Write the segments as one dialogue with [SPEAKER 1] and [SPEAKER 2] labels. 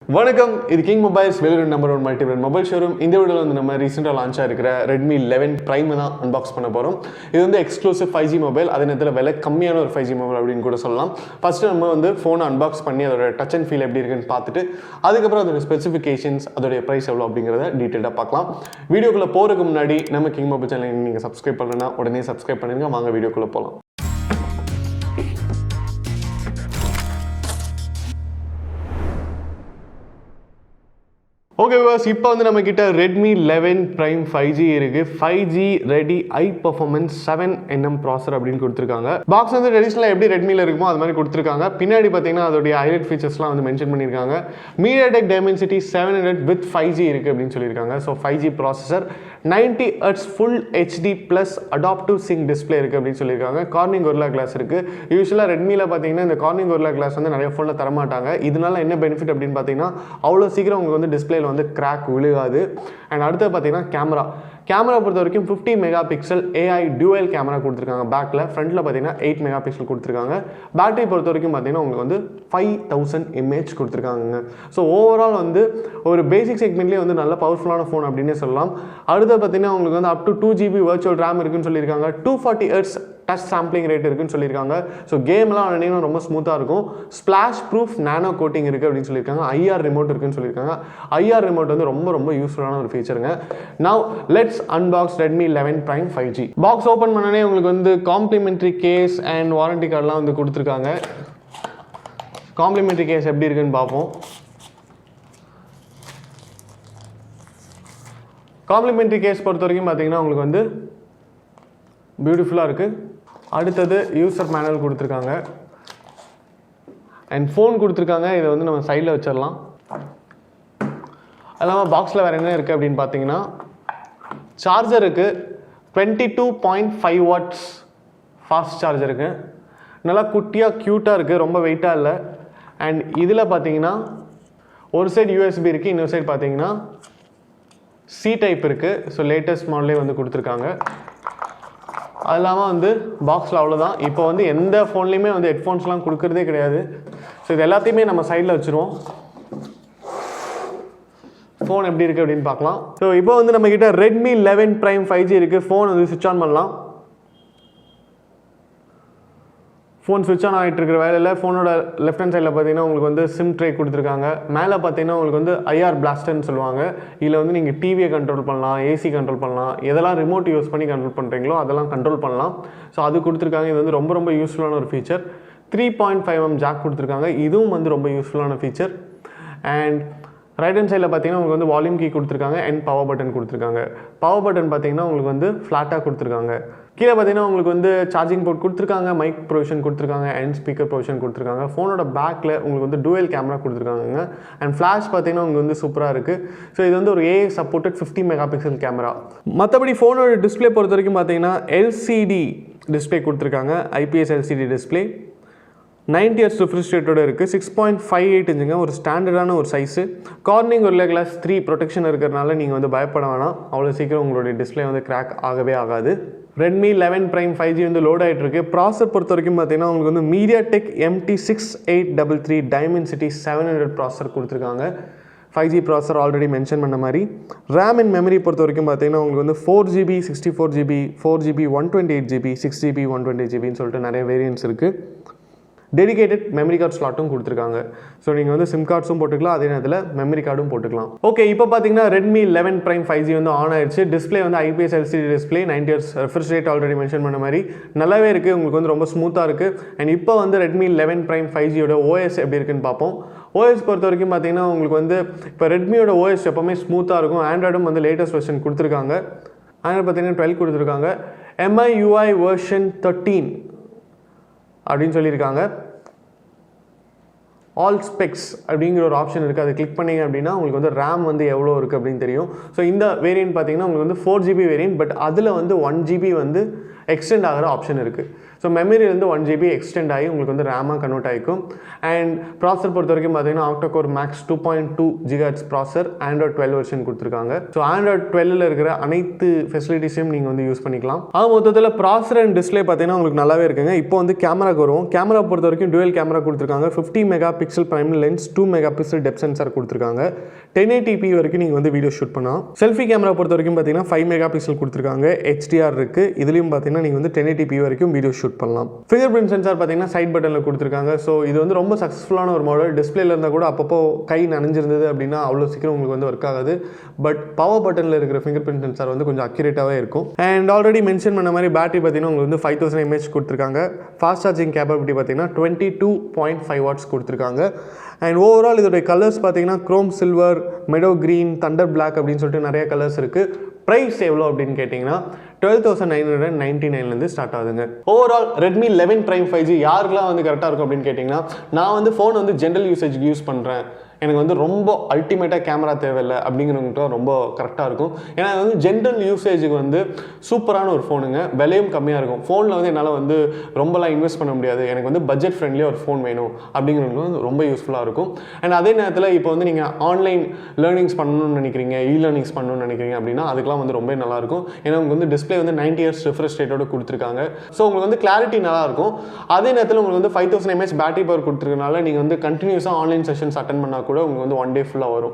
[SPEAKER 1] வணக்கம், இது king mobiles Vellore number 1 multi brand mobile showroom. இந்த வீடியோவில் வந்து நம்ம ரீசெண்டாக லான்ச் ஆகிருக்கிற Redmi 11 Prime தான் அன்பாக்ஸ் பண்ண போகிறோம். இது வந்து எக்ஸ்க்ளூசிவ் 5G மொபைல், அதே நேரத்தில் விலை கம்மியான ஒரு 5G மொபைல் அப்படின்னு கூட சொல்லலாம். ஃபஸ்ட்டு நம்ம வந்து ஃபோனை அன்பாக்ஸ் பண்ணி அதோட டச் அண்ட் ஃபீல் எப்படி இருக்குன்னு பார்த்துட்டு அதுக்கப்புறம் அதோட ஸ்பெசிஃபிகேஷன்ஸ், அதோடைய ப்ரைஸ் எவ்வளோ அப்படிங்கிறத டீட்டெயிலாக பார்க்கலாம். வீடியோக்குள்ளே போகிறதுக்கு முன்னாடி நம்ம கிங் மொபைல் சேனல் நீங்கள் சப்ஸ்கிரைப் பண்ணலன்னா உடனே சப்ஸ்கிரைப் பண்ணுங்க. வாங்க வீடியோக்குள்ளே போகலாம். ஓகே வியூவர்ஸ், இப்போ வந்து நம்ம கிட்ட Redmi 11 Prime 5G இருக்கு. 5G ready high performance 7nm ப்ராசர் அப்படின்னு கொடுத்துருக்காங்க. பாக்ஸ் வந்து ட்ரெடிஷனலாக எப்படி ரெட்மியில் இருக்குமோ அது மாதிரி கொடுத்துருக்காங்க. பின்னாடி பார்த்தீங்கன்னா அதோடைய ஹைலைட் ஃபீச்சர்ஸ்லாம் வந்து மென்ஷன் பண்ணியிருக்காங்க. MediaTek Dimensity 700 வித் 5G இருக்குது அப்படின்னு சொல்லியிருக்காங்க. So 5G processor, 90Hz full HD plus adaptive sync display இருக்குது அப்படின்னு சொல்லியிருக்காங்க. கார்னிங் கொரில்லா கிளாஸ் இருக்குது. யூஸ்வலாக ரெட்மியில் பார்த்தீங்கன்னா இந்த கார்னிங் கொரில்லா கிளாஸ் வந்து நிறைய ஃபோனில் தரமாட்டாங்க. இதனால என்ன பெனிஃபிட் அப்படின்னு பார்த்தீங்கன்னா அவ்வளோ சீக்கிரம் உங்களுக்கு வந்து டிஸ்பிளேல வந்து கிராக் விழுகாது. அண்ட் அடுத்து பார்த்தீங்கன்னா கேமரா பொறுத்த வரைக்கும் 50 mega pixel AI dual camera கொடுத்துருக்காங்க. பேக்கில் ஃப்ரண்ட்டில் பார்த்தீங்கன்னா 8 மெகா பிக்சல் கொடுத்துருக்காங்க. பேட்டரி பொறுத்த வரைக்கும் பார்த்தீங்கன்னா உங்களுக்கு வந்து 5000 mAh கொடுத்துருக்காங்க. ஸோ ஓவரால் வந்து ஒரு பேசிக் செக்மெண்ட்லேயே வந்து நல்ல பவர்ஃபுல்லான ஃபோன் அப்படின்னே சொல்லலாம். அடுத்து பார்த்தீங்கன்னா உங்களுக்கு வந்து up to 2GB virtual RAM இருக்குன்னு சொல்லியிருக்காங்க. 240Hz டச் சாம்பிளிங் ரேட் இருக்குன்னு சொல்லியிருக்காங்க. ஸோ கேம்லாம் ஆனீங்கன்னா ரொம்ப ஸ்மூத்தாக இருக்கும். ஸ்பிளாஷ் ப்ரூஃப் நானோ கோட்டிங் இருக்குது அப்படின்னு சொல்லியிருக்காங்க. IR ரிமோட் இருக்குன்னு சொல்லியிருக்காங்க. IR ரிமோட் வந்து ரொம்ப யூஸ்ஃபுல்லான ஒரு ஃபீச்சருங்க. Now let's unbox Redmi 11 Prime 5G. Box open பண்ணனே உங்களுக்கு வந்து காம்ப்ளிமெண்ட்ரி கேஸ் அண்ட் வாரண்டி கார்டெலாம் வந்து கொடுத்துருக்காங்க. காம்ப்ளிமெண்ட்ரி கேஸ் எப்படி இருக்குன்னு பார்ப்போம். காம்ப்ளிமெண்ட்ரி கேஸ் பொறுத்த வரைக்கும் பார்த்தீங்கன்னா உங்களுக்கு வந்து பியூட்டிஃபுல்லாக இருக்குது. அடுத்தது யூசர் மேனுவல் கொடுத்துருக்காங்க அண்ட் ஃபோன் கொடுத்துருக்காங்க. இதை வந்து நம்ம சைடில் வச்சிடலாம். அது இல்லாமல் பாக்ஸில் வேறு என்ன இருக்குது அப்படின்னு பார்த்தீங்கன்னா சார்ஜர் இருக்குது. 22.5 watts ஃபாஸ்ட் சார்ஜர் இருக்குது. நல்லா குட்டியாக க்யூட்டாக இருக்குது, ரொம்ப வெயிட்டாக இல்லை. அண்ட் இதில் பார்த்தீங்கன்னா ஒரு சைடு USB இருக்குது, இன்னொரு சைடு பார்த்தீங்கன்னா C டைப் இருக்குது. ஸோ லேட்டஸ்ட் மாடலே வந்து கொடுத்துருக்காங்க. அது இல்லாமல் வந்து பாக்ஸில் அவ்வளோதான். இப்போ வந்து எந்த ஃபோன்லேயுமே வந்து ஹெட்ஃபோன்ஸ்லாம் கொடுக்குறதே கிடையாது. ஸோ இது எல்லாத்தையுமே நம்ம சைடில் வச்சுருவோம். ஃபோன் எப்படி இருக்குது அப்படின்னு பார்க்கலாம். ஸோ இப்போ வந்து நம்மக்கிட்ட Redmi 11 Prime 5G இருக்குது. ஃபோன் வந்து சுவிட்ச் ஆன் பண்ணலாம். ஃபோன் சுவிட்ச் ஆன் ஆகிட்டு இருக்கிற வேலையில் ஃபோனோட லெஃப்ட் ஹேண்ட் சைடில் பார்த்தீங்கன்னா உங்களுக்கு வந்து சிம் ட்ரே கொடுத்துருக்காங்க. மேலே பார்த்தீங்கன்னா உங்களுக்கு வந்து IR பிளாஸ்டர்னு சொல்லுவாங்க. இதில் வந்து நீங்கள் டிவியை கண்ட்ரோல் பண்ணலாம், AC கண்ட்ரோல் பண்ணலாம், எதெல்லாம் ரிமோட் யூஸ் பண்ணி கண்ட்ரோல் பண்ணுறீங்களோ அதெல்லாம் கண்ட்ரோல் பண்ணலாம். ஸோ அது கொடுத்துருக்காங்க. இது வந்து ரொம்ப யூஸ்ஃபுல்லான ஒரு ஃபீச்சர். 3.5mm ஜாக் கொடுத்துருக்காங்க. இதுவும் வந்து ரொம்ப யூஸ்ஃபுல்லான ஃபீச்சர். அண்ட் ரைட் ஹேண்ட் சைடில் பார்த்தீங்கன்னா உங்களுக்கு வந்து வால்யூம் கீ கொடுத்துருக்காங்க அண்ட் பவர் பட்டன் கொடுத்துருக்காங்க. பவர் பட்டன் பார்த்தீங்கன்னா உங்களுக்கு வந்து ஃப்ளாட்டாக கொடுத்துருக்காங்க. கீழே பார்த்தீங்கன்னா உங்களுக்கு வந்து சார்ஜிங் போர்ட் கொடுத்துருக்காங்க, மைக் ப்ரொவிஷன் கொடுத்துருக்காங்க அண்ட் ஸ்பீக்கர் ப்ரொவிஷன் கொடுத்துருக்காங்க. ஃபோனோட பேக்கில் உங்களுக்கு வந்து டூவல் கேமரா கொடுத்துருக்காங்க. அண்ட் ஃப்ளாஷ் பார்த்தீங்கன்னா உங்களுக்கு வந்து சூப்பராக இருக்குது. ஸோ இது வந்து ஒரு AI supported 50 mega pixel camera. மற்றபடி ஃபோனோட டிஸ்பிளே பொறுத்த வரைக்கும் பார்த்தீங்கன்னா LCD டிஸ்பிளே கொடுத்துருக்காங்க. IPS LCD display 90Hz refresh ரேட்டோட இருக்குது. 6.58 இன்ச்சுங்க, ஒரு ஸ்டாண்டர்டான ஒரு size. Corning Gorilla Glass 3 protection இருக்கிறதுனால நீங்கள் வந்து பயப்பட வேணாம். அவ்வளோ சீக்கிரம் உங்களுடைய டிஸ்பிளே வந்து கிராக் ஆகவே ஆகாது. Redmi 11 Prime 5G வந்து லோட் ஆகிட்டு இருக்கு. ப்ராசர் பொறுத்த வரைக்கும் பார்த்தீங்கன்னா உங்களுக்கு வந்து MediaTek MT6833 Dimensity 700 ப்ராசர் கொடுத்துருக்காங்க. 5G ப்ராசர் ஆல்ரெடி மென்ஷன் பண்ண மாதிரி. ரேம் அண்ட் மெமரி பொறுத்த வரைக்கும் பார்த்தீங்கன்னா உங்களுக்கு வந்து 4GB 64GB 4GB 128GB 6GB 128GBன்னு சொல்லிட்டு நிறைய வேரியன்ட்ஸ் இருக்குது. டெடிகேட்டட் மெமரி கார்டு ஸ்லாட்டும் கொடுத்துருக்காங்க. ஸோ நீங்கள் வந்து சிம் கார்ட்ஸும் போட்டுக்கலாம், அதே நேரத்தில் மெமரி கார்டும் போட்டுக்கலாம். ஓகே, இப்போ பார்த்தீங்கன்னா Redmi 11 Prime 5G வந்து ஆன் ஆயிடுச்சு. டிஸ்பிளே வந்து IPS LCD display, 90Hz refresh rate already mention பண்ண மாதிரி நல்லாவே இருக்குது. உங்களுக்கு வந்து ரொம்ப ஸ்மூத்தாக இருக்குது. அண்ட் இப்போ வந்து Redmi 11 Prime 5Gயோட OS எப்படி இருக்குன்னு பார்ப்போம். OS பொறுத்த வரைக்கும் பார்த்தீங்கன்னா உங்களுக்கு வந்து இப்போ ரெட்மியோட OS எப்போவுமே ஸ்மூத்தாக இருக்கும். ஆண்ட்ராய்டும் வந்து லேட்டஸ்ட் வெர்ஷன் கொடுத்துருக்காங்க. ஆண்ட்ராய்டு பார்த்தீங்கன்னா 12 கொடுத்துருக்காங்க. MIUI வெர்ஷன் 13 அப்படின்னு சொல்லியிருக்காங்க. ஆல் ஸ்பெக்ஸ் அப்படிங்கிற ஒரு ஆப்ஷன் இருக்குது. அதை கிளிக் பண்ணிங்க அப்படின்னா உங்களுக்கு வந்து ரேம் வந்து எவ்வளோ இருக்குது அப்படின்னு தெரியும். ஸோ இந்த வேரியன்ட் பார்த்தீங்கன்னா உங்களுக்கு வந்து 4GB வேரியன்ட், பட் அதில் வந்து 1GB வந்து எக்ஸ்டெண்ட் ஆகிற ஆப்ஷன் இருக்குது. ஸோ மெமரி வந்து 1GB எக்ஸ்டெண்ட் ஆகி உங்களுக்கு வந்து ரேமாக கன்வெர்ட் ஆகிக்கும். அண்ட் ப்ராசர் பொறுத்த வரைக்கும் பார்த்தீங்கன்னா ஆக்டோகோர் மேக்ஸ் 2.2 GHz ப்ராசர் ஆண்ட்ராய்ட் 12 வெர்ஷன் கொடுத்துருக்காங்க. ஸோ ஆண்ட்ராய்ட் 12ல் இருக்கிற அனைத்து ஃபெசிலிட்டிஸையும் நீங்கள் வந்து யூஸ் பண்ணிக்கலாம். மொத்தத்தில் ப்ராசர் அண்ட் டிஸ்பிளே பார்த்தீங்கன்னா உங்களுக்கு நல்லாவே இருக்குங்க. இப்போ வந்து கேமராக்கு வருவோம். கேமரா பொறுத்த வரைக்கும் டுவெல் கேமரா கொடுத்துருக்காங்க. 50 mega pixel primary lens, 2 mega pixel depth sensor கொடுத்துருக்காங்க. 1080p வரைக்கும் நீங்கள் வந்து வீடியோ ஷூட் பண்ணலாம். செல்ஃபி கேமரா பொறுத்த வரைக்கும் பார்த்தீங்கன்னா 5 மெகா பிக்சல் கொடுத்துருக்காங்க. HDR இருக்குது. இதுலேயும் பார்த்தீங்கன்னா நீங்கள் வந்து 1080p வரைக்கும் வீடியோ ஷூட் பண்ணலாம். ஃபிங்கர் பிரிண்ட் சென்சார் பார்த்தீங்கன்னா சைட் பட்டனில் கொடுத்துருக்காங்க. ஸோ இது வந்து ரொம்ப சக்ஸஸ்ஃபுல்லான ஒரு மாடல். டிஸ்பிளேல இருந்தால் கூட அப்பப்போ கை நனைஞ்சிருந்தது அப்படின்னா அவ்வளோ சீக்கிரம் உங்களுக்கு வந்து ஒர்க் ஆகாது. பட் பவர் பட்டனில் இருக்கிற ஃபிங்கர் பிரிண்ட் சென்சார் வந்து கொஞ்சம் அக்யூரேட்டாகவே இருக்கும். அண்ட் ஆல்ரெடி மென்ஷன் பண்ண மாதிரி பேட்டரி பார்த்தீங்கன்னா உங்களுக்கு வந்து 5000 mAh கொடுத்துருக்காங்க. ஃபாஸ்ட் சார்ஜிங் கேப்பபிலிட்டி பார்த்தீங்கன்னா 22.5 வாட்ஸ் கொடுத்துருக்காங்க. அண்ட் ஓவரால் இதோடைய கலர்ஸ் பார்த்தீங்கன்னா chrome silver, meadow green, thunder black அப்படின்னு சொல்லிட்டு நிறைய கலர்ஸ் இருக்குது. ப்ரைஸ் எவ்வளோ அப்படின்னு கேட்டிங்கன்னா 12,999 ஸ்டார்ட் ஆகுதுங்க. ஓவரால் Redmi 11 Prime 5G யாருக்கெல்லாம் வந்து கரெக்டாக இருக்கும் அப்படின்னு கேட்டிங்கன்னா, நான் வந்து ஃபோன் வந்து ஜென்ரல் யூசேஜ்க்கு யூஸ் பண்ணுறேன், எனக்கு வந்து ரொம்ப அல்டிமேட்டாக கேமரா தேவையில்லை அப்படிங்கிறவங்ககிட்ட ரொம்ப கரெக்டாக இருக்கும். ஏன்னா வந்து ஜென்ரல் யூசேஜுக்கு வந்து சூப்பரான ஒரு ஃபோனுங்க. விலையும் கம்மியாக இருக்கும். ஃபோனில் வந்து என்னால் வந்து ரொம்பலாம் இன்வெஸ்ட் பண்ண முடியாது, எனக்கு வந்து பட்ஜெட் ஃப்ரெண்ட்லியாக ஒரு ஃபோன் வேணும் அப்படிங்கிறவங்களுக்கு வந்து ரொம்ப யூஸ்ஃபுல்லாக இருக்கும். அண்ட் அதே நேரத்தில் இப்போ வந்து நீங்கள் ஆன்லைன் லேர்னிங்ஸ் பண்ணணும்னு நினைக்கிறீங்க, லேர்னிங்ஸ் பண்ணணும்னு நினைக்கிறீங்க அப்படின்னா அதுக்கெலாம் வந்து ரொம்ப நல்லாயிருக்கும். ஏன்னா உங்களுக்கு வந்து டிஸ்பிளே வந்து 90 Hz ரிஃப்ரெஷ் ரேட்டோட கொடுத்துருக்காங்க. ஸோ உங்களுக்கு வந்து கிளாரிட்டி நல்லாயிருக்கும். அதே நேரத்தில் உங்களுக்கு வந்து 5000 mAh பேட்டரி பவர் கொடுத்துருக்கனால நீங்கள் வந்து கண்டினியூஸாக ஆன்லைன் செஷன்ஸ் அட்டன் பண்ணால் கூட உங்களுக்கு வந்து 1 day ஃபுல்லாக வரும்.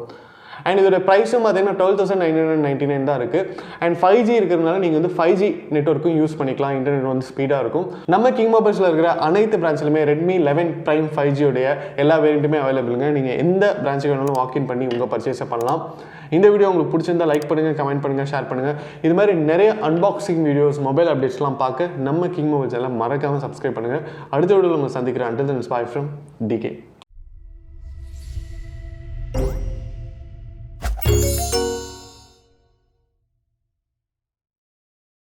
[SPEAKER 1] அண்ட் இதோட ப்ரைஸும் பார்த்தீங்கன்னா 12,999 தான் இருக்குது. அண்ட் 5G இருக்கிறதுனால நீங்கள் வந்து 5G நெட்வொர்க்கும் யூஸ் பண்ணிக்கலாம். இன்டர்நெட் வந்து ஸ்பீடாக இருக்கும். நம்ம கிங் மொபைல்ஸில் இருக்கிற அனைத்து பிரான்ச்லையுமே Redmi 11 Prime 5G உடைய எல்லா வேரியண்ட்டுமே அவைலபிளுங்க. நீங்கள் எந்த பிரான்ச்சுக்கு வேணாலும் வாக்இன் பண்ணி உங்கள் பர்ச்சேஸை பண்ணலாம். இந்த வீடியோ உங்களுக்கு பிடிச்சிருந்தா லைக் பண்ணுங்கள், கமெண்ட் பண்ணுங்கள், ஷேர் பண்ணுங்கள். இது மாதிரி நிறைய அன்பாக்சிங் வீடியோஸ், மொபைல் அப்டேட்ஸ்லாம் பார்க்க நம்ம கிங் மொபைல்ஸ் எல்லாம் மறக்காமல் சப்ஸ்கிரைப் பண்ணுங்கள். அடுத்த வீடியோவில் உங்களை சந்திக்கிறேன். Until then, bye from DK.